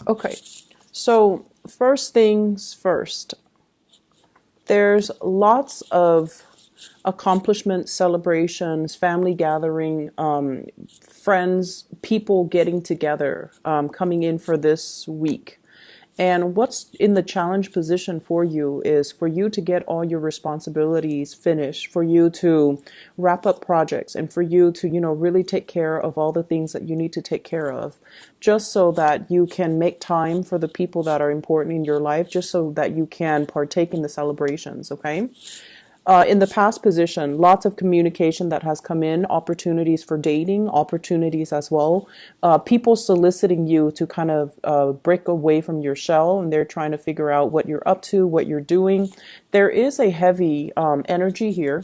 Okay, so first things first, there's lots of accomplishments, celebrations, family gathering, friends, people getting together, coming in for this week. And what's in the challenge position for you is for you to get all your responsibilities finished, for you to wrap up projects, and for you to, really take care of all the things that you need to take care of, just so that you can make time for the people that are important in your life, just so that you can partake in the celebrations, okay? In the past position, lots of communication that has come in, opportunities for dating, opportunities as well. People soliciting you to kind of break away from your shell, and they're trying to figure out what you're up to, what you're doing. There is a heavy energy here.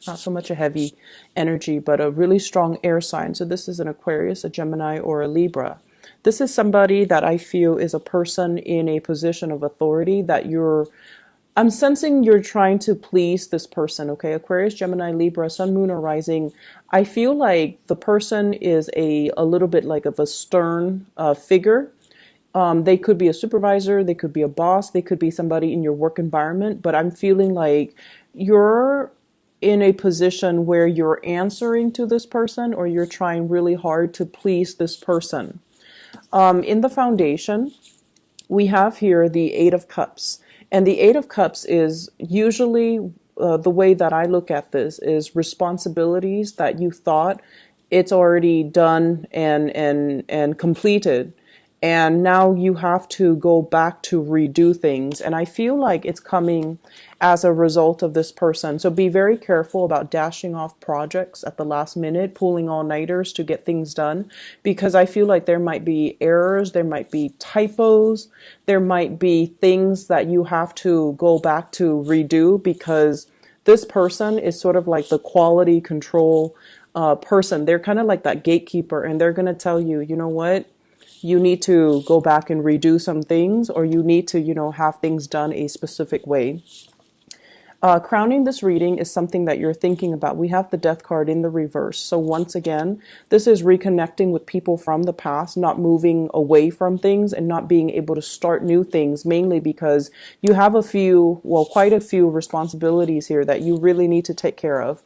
Not so much a heavy energy, but a really strong air sign. So this is an Aquarius, a Gemini, or a Libra. This is somebody that I feel is a person in a position of authority that I'm sensing you're trying to please this person, okay? Aquarius, Gemini, Libra, Sun, Moon, or Rising. I feel like the person is a little bit like of a stern figure. They could be a supervisor, they could be a boss, they could be somebody in your work environment, but I'm feeling like you're in a position where you're answering to this person, or you're trying really hard to please this person. In the foundation, we have here the Eight of Cups. And the Eight of Cups is usually the way that I look at this is responsibilities that you thought it's already done and completed. And now you have to go back to redo things. And I feel like it's coming as a result of this person. So be very careful about dashing off projects at the last minute, pulling all-nighters to get things done, because I feel like there might be errors, there might be typos, there might be things that you have to go back to redo, because this person is sort of like the quality control person. They're kind of like that gatekeeper, and they're going to tell you, you know what? You need to go back and redo some things, or you need to, have things done a specific way. Crowning this reading is something that you're thinking about. We have the Death card in the reverse. So once again, this is reconnecting with people from the past, not moving away from things and not being able to start new things, mainly because you have quite a few responsibilities here that you really need to take care of.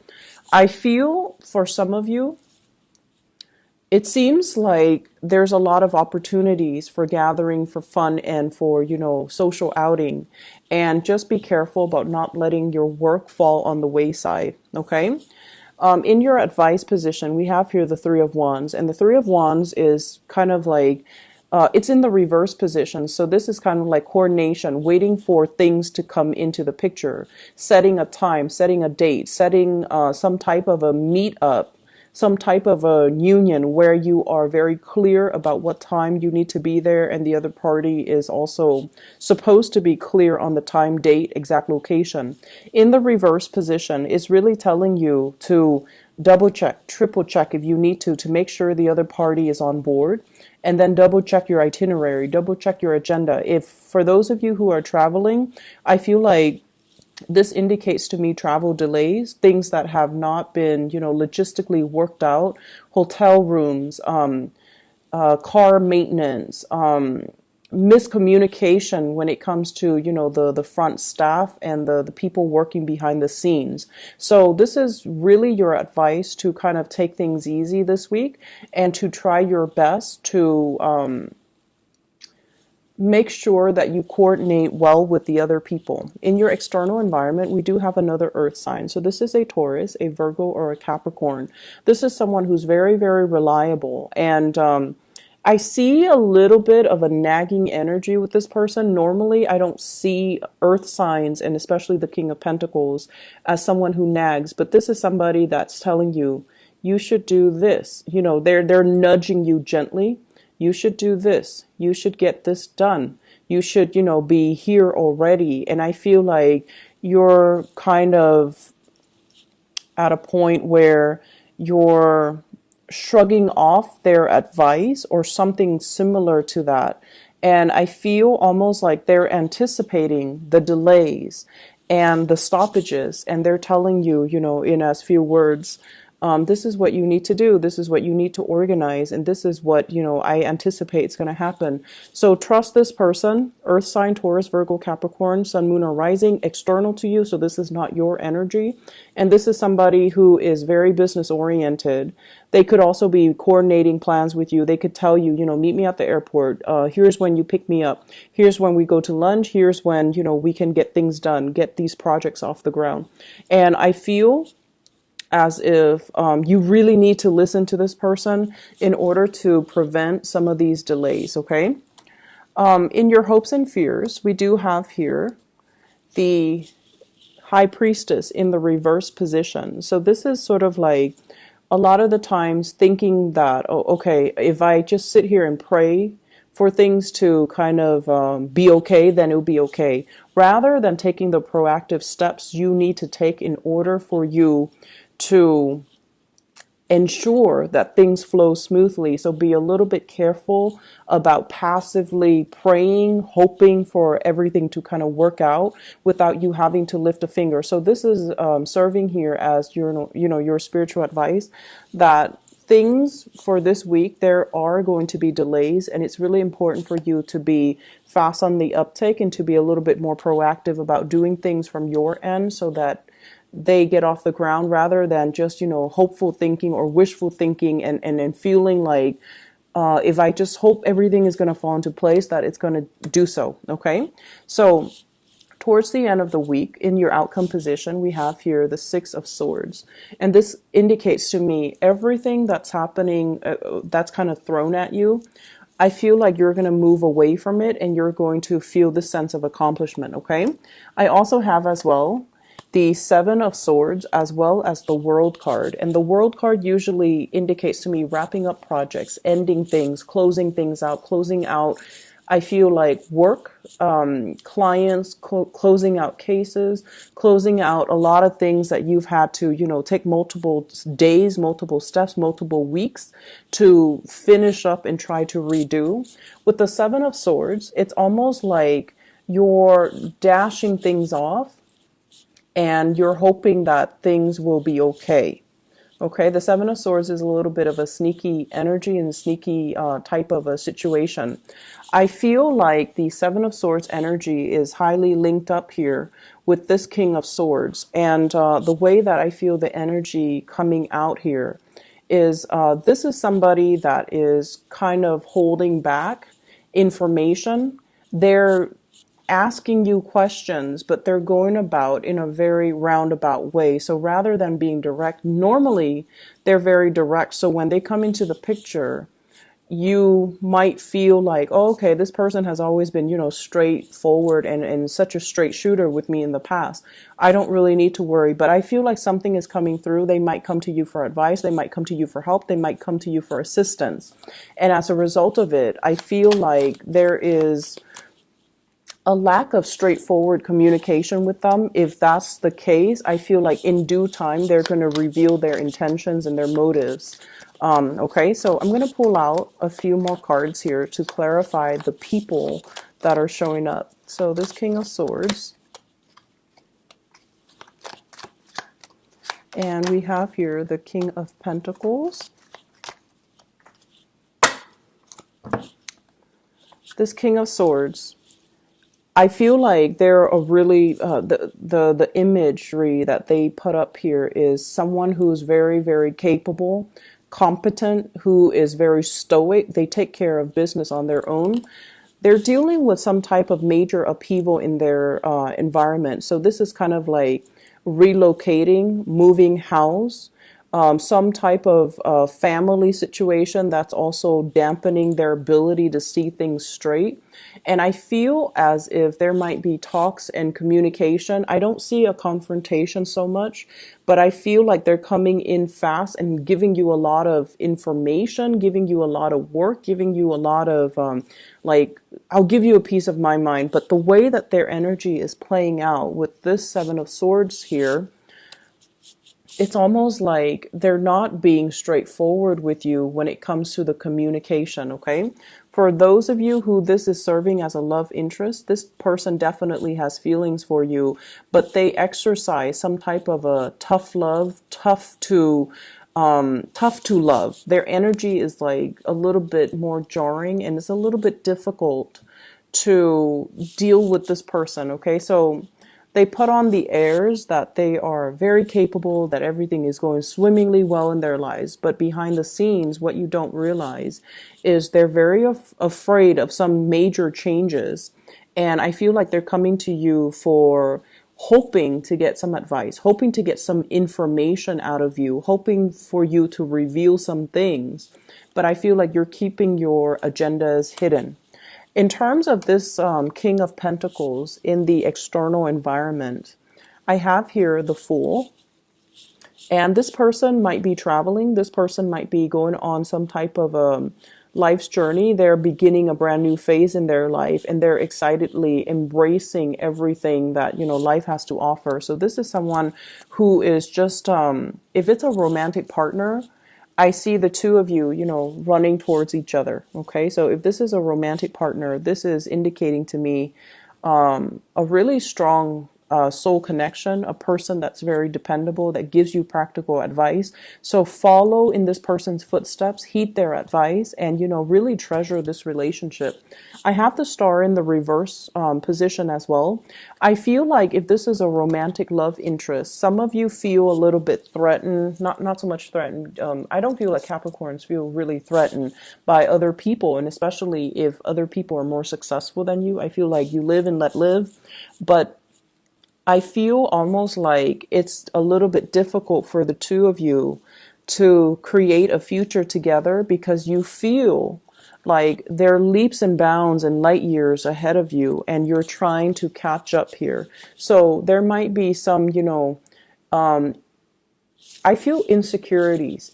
I feel for some of you, it seems like there's a lot of opportunities for gathering, for fun, and for, social outing. And just be careful about not letting your work fall on the wayside, okay? In your advice position, we have here the Three of Wands. And the Three of Wands is kind of like, it's in the reverse position. So this is kind of like coordination, waiting for things to come into the picture, setting a time, setting a date, setting some type of a meetup, some type of a union where you are very clear about what time you need to be there, and the other party is also supposed to be clear on the time, date, exact location. In the reverse position, it's really telling you to double check, triple check if you need to make sure the other party is on board, and then double check your itinerary, double check your agenda. If for those of you who are traveling, I feel like this indicates to me travel delays, things that have not been, logistically worked out, hotel rooms, car maintenance, miscommunication when it comes to, the front staff and the people working behind the scenes. So this is really your advice to kind of take things easy this week and to try your best to make sure that you coordinate well with the other people. In your external environment, we do have another earth sign. So this is a Taurus, a Virgo, or a Capricorn. This is someone who's very, very reliable. And I see a little bit of a nagging energy with this person. Normally, I don't see earth signs, and especially the King of Pentacles, as someone who nags. But this is somebody that's telling you, you should do this. They're nudging you gently. You should do this. You should get this done. You should, be here already. And I feel like you're kind of at a point where you're shrugging off their advice or something similar to that. And I feel almost like they're anticipating the delays and the stoppages. And they're telling you, in as few words, This is what you need to do. This is what you need to organize. And this is what, I anticipate is going to happen. So trust this person, earth sign, Taurus, Virgo, Capricorn, sun, moon, or rising, external to you. So this is not your energy. And this is somebody who is very business oriented. They could also be coordinating plans with you. They could tell you, meet me at the airport. Here's when you pick me up. Here's when we go to lunch. Here's when, we can get things done, get these projects off the ground. And I feel as if you really need to listen to this person in order to prevent some of these delays, okay? In your hopes and fears, we do have here the High Priestess in the reverse position. So this is sort of like a lot of the times thinking that, oh, okay, if I just sit here and pray for things to kind of be okay, then it'll be okay. Rather than taking the proactive steps you need to take in order for you to ensure that things flow smoothly. So be a little bit careful about passively praying, hoping for everything to kind of work out without you having to lift a finger. So this is serving here as your spiritual advice that things for this week, there are going to be delays, and it's really important for you to be fast on the uptake and to be a little bit more proactive about doing things from your end so that they get off the ground rather than just, hopeful thinking or wishful thinking and feeling like if I just hope everything is going to fall into place, that it's going to do so. Okay. So towards the end of the week in your outcome position, we have here the Six of Swords. And this indicates to me everything that's happening that's kind of thrown at you. I feel like you're going to move away from it and you're going to feel the sense of accomplishment. Okay. I also have as well the Seven of Swords as well as the World card. And the World card usually indicates to me wrapping up projects, ending things, closing things out, closing out, I feel like work, clients, closing out cases, closing out a lot of things that you've had to, take multiple days, multiple steps, multiple weeks to finish up and try to redo. With the Seven of Swords, it's almost like you're dashing things off and you're hoping that things will be okay. Okay, the Seven of Swords is a little bit of a sneaky energy and sneaky type of a situation. I feel like the Seven of Swords energy is highly linked up here with this King of Swords. And the way that I feel the energy coming out here is this is somebody that is kind of holding back information. They're asking you questions, but they're going about in a very roundabout way. So rather than being direct, normally they're very direct. So when they come into the picture, you might feel like, oh, okay, this person has always been, straightforward and such a straight shooter with me in the past. I don't really need to worry, but I feel like something is coming through. They might come to you for advice. They might come to you for help. They might come to you for assistance. And as a result of it, I feel like there is a lack of straightforward communication with them. If that's the case, I feel like in due time, they're going to reveal their intentions and their motives. Okay, so I'm going to pull out a few more cards here to clarify the people that are showing up. So this King of Swords. And we have here the King of Pentacles. This King of Swords. I feel like they're a really, the imagery that they put up here is someone who's very, very capable, competent, who is very stoic. They take care of business on their own. They're dealing with some type of major upheaval in their environment. So this is kind of like relocating, moving house, some type of family situation that's also dampening their ability to see things straight. And I feel as if there might be talks and communication. I don't see a confrontation so much, but I feel like they're coming in fast and giving you a lot of information, giving you a lot of work, giving you a lot of I'll give you a piece of my mind. But the way that their energy is playing out with this Seven of Swords here, it's almost like they're not being straightforward with you when it comes to the communication, okay? For those of you who this is serving as a love interest, this person definitely has feelings for you, but they exercise some type of a tough love, tough to tough to love. Their energy is like a little bit more jarring, and it's a little bit difficult to deal with this person. Okay, so they put on the airs that they are very capable, that everything is going swimmingly well in their lives. But behind the scenes, what you don't realize is they're very afraid of some major changes. And I feel like they're coming to you for hoping to get some advice, hoping to get some information out of you, hoping for you to reveal some things. But I feel like you're keeping your agendas hidden. In terms of this King of Pentacles in the external environment, I have here the Fool. And this person might be traveling. This person might be going on some type of life's journey. They're beginning a brand new phase in their life, and they're excitedly embracing everything that, life has to offer. So this is someone who is just, if it's a romantic partner, I see the two of you, running towards each other. Okay. So if this is a romantic partner, this is indicating to me a really strong soul connection, a person that's very dependable, that gives you practical advice. So follow in this person's footsteps, heed their advice, and, really treasure this relationship. I have the star in the reverse position as well. I feel like if this is a romantic love interest, some of you feel a little bit threatened, not so much threatened. I don't feel like Capricorns feel really threatened by other people, and especially if other people are more successful than you. I feel like you live and let live, but I feel almost like it's a little bit difficult for the two of you to create a future together because you feel like they're leaps and bounds and light years ahead of you, and you're trying to catch up here. So there might be some, I feel insecurities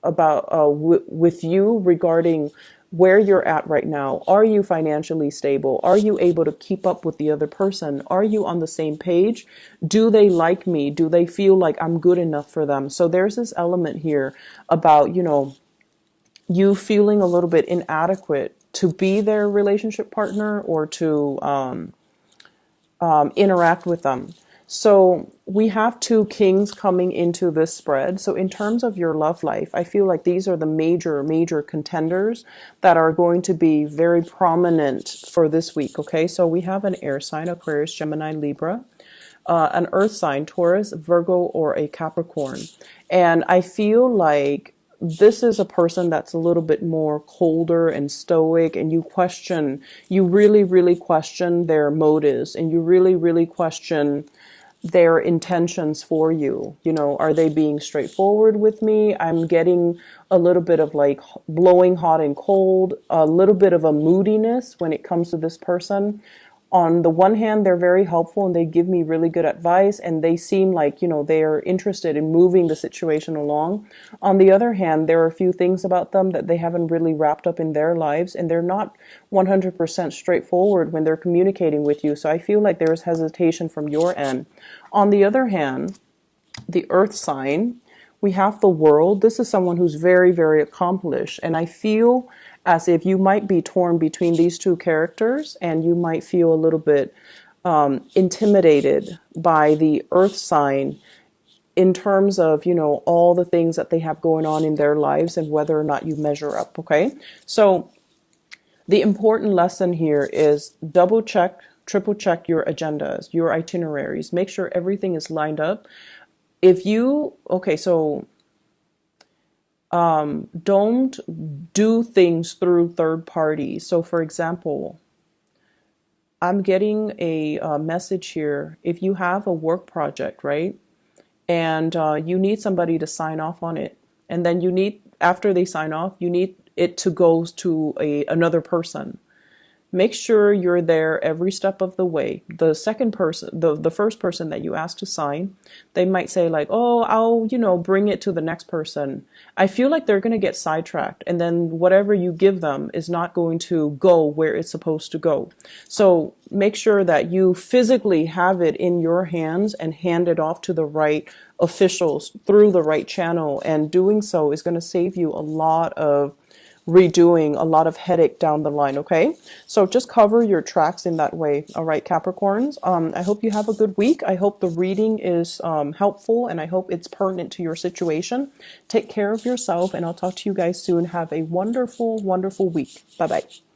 about with you regarding where you're at right now. Are you financially stable? Are you able to keep up with the other person? Are you on the same page? Do they like me? Do they feel like I'm good enough for them? So there's this element here about, you feeling a little bit inadequate to be their relationship partner or to interact with them. So we have two kings coming into this spread. So in terms of your love life, I feel like these are the major contenders that are going to be very prominent for this week. Okay, so we have an air sign, Aquarius, Gemini, Libra, an earth sign, Taurus, Virgo, or a Capricorn. And I feel like this is a person that's a little bit more colder and stoic, and you really question their motives, and you really question their intentions for you. Are they being straightforward with me? I'm getting a little bit of like blowing hot and cold, a little bit of a moodiness when it comes to this person. On the one hand, they're very helpful and they give me really good advice, and they seem like, they're interested in moving the situation along. On the other hand, there are a few things about them that they haven't really wrapped up in their lives, and they're not 100% straightforward when they're communicating with you. So I feel like there's hesitation from your end. On the other hand, the earth sign, we have the World. This is someone who's very accomplished, and I feel as if you might be torn between these two characters, and you might feel a little bit intimidated by the earth sign in terms of, all the things that they have going on in their lives and whether or not you measure up. Okay, so the important lesson here is double check, triple check your agendas, your itineraries. Make sure everything is lined up. Don't do things through third parties. So for example, I'm getting a message here. If you have a work project, right? And you need somebody to sign off on it. And then after they sign off, you need it to go to another person. Make sure you're there every step of the way. The second person, the first person that you ask to sign, they might say like, oh, I'll, bring it to the next person. I feel like they're going to get sidetracked, and then whatever you give them is not going to go where it's supposed to go. So make sure that you physically have it in your hands and hand it off to the right officials through the right channel. And doing so is going to save you a lot of redoing a lot of headache down the line. Okay, so just cover your tracks in that way. All right, Capricorns, I hope you have a good week. I hope the reading is helpful, and I hope it's pertinent to your situation. Take care of yourself, and I'll talk to you guys soon. Have a wonderful, wonderful week. Bye bye.